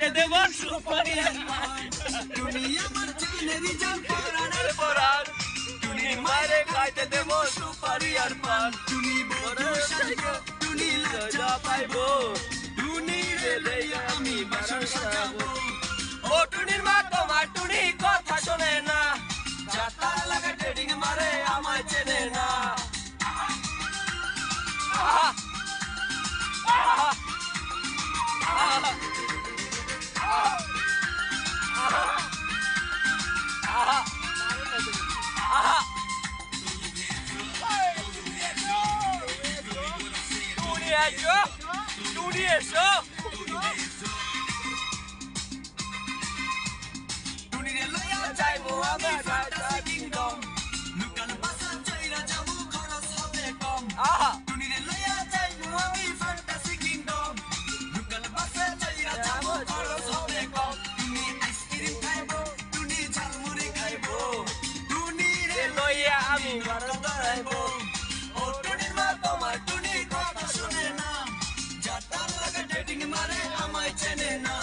খাইতে দেব সুপারি আর পান টুনি আমার জানেরি জান পরাণের পরাণ টুনি মারে খাইতে দেব সুপারি আর পান টুনি বড় সাইকো টুনি লজ্জা পাইবো টুনি রে লইয়া আমি বাসর সাজাবো ও টুনির মা তোমার টুনি কথা শোনে না যাতা লাগা ট্রেডিং মারে আমায় চেনে না টুনি এসো টুনিরে লইয়া যাইবো আমরা ঢাকা কিংডম লুকান বাসা চাইরা যাবো খরচ হবে কম টুনিরে লইয়া যাইবো আমি ফ্যান্টাসি কিংডম লুকান বাসা চাইরা যাবো খরচ হবে কম টুনি আইসক্রিম খাইবো টুনি ঝালমুড়ি খাইবো টুনিরে লইয়া আমি বারো দাঁড়াইবো ও টুনির মা তোমার টুনি কথা শুনে না যাতার লাগা ডেটিং মারে আমায় চেনে না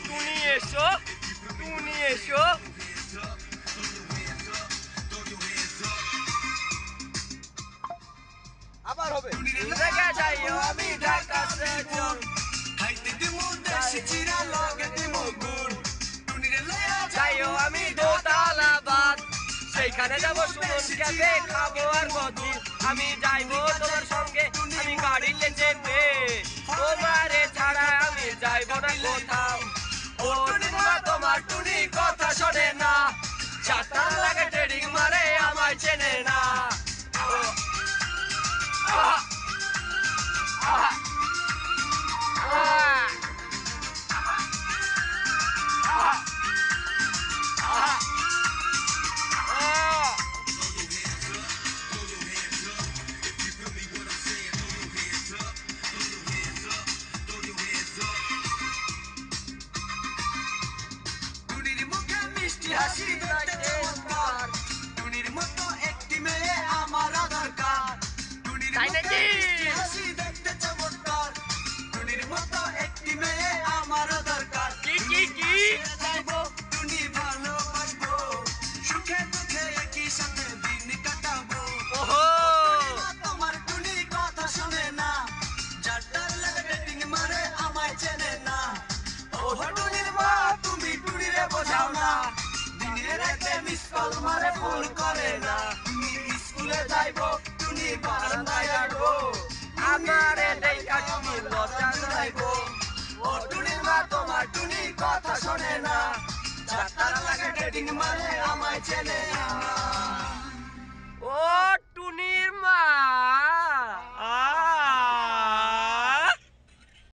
টুনি এসো টুনি এসো আবার হবে জায়গা যাইও আমি ঢাকা স্টেশন খাইতে দিমু দেশি চিরা লগে দিমু গুড় টুনিরে লইয়া যাইও আমি দোতলা বাদ সেইখানে যাব সুমন ক্যাফে খাবো আর গদি আমি যাইবো তোমার সঙ্গে আমি গাড়িতে যেতে তোমারে ছাড়া আমি যাইবো না কোথাও ও টুনি মা তোমার টুনি কথা শোনে না চাটার লাগে ট্রেডিং মারে আমায় চেনে না টুনির মুখে মিষ্টি হাসি দেখতে চমৎকার টুনির মতো একটি মেয়ে আমার দরকার টুনির মুখে মিষ্টি হাসি দেখতে চমৎকার টুনির মতো একটি মেয়ে আমার দরকার কি যাইবো টুনি ভালোবাসবো সুখে দুঃখে একই সাথে দিন কাটাবো তোমার টুনি কথা শোনে না যাটার লাগে ডেটিং মারে আমায় চেনে না টুনির মা তুমি টুনিরে বোঝাও না দিনে রাতে মিস কল মারে ফোন করে না তুমি স্কুলে যাইবো টুনি বারান্দায় আড়বো আমারে দেখা তুমি লজ্জা যাইবো ও টুনির মা তোমার টুনি কথা শোনে না যাতার লাগে ডেটিং মারে আমায় চেনে না ও টুনির মা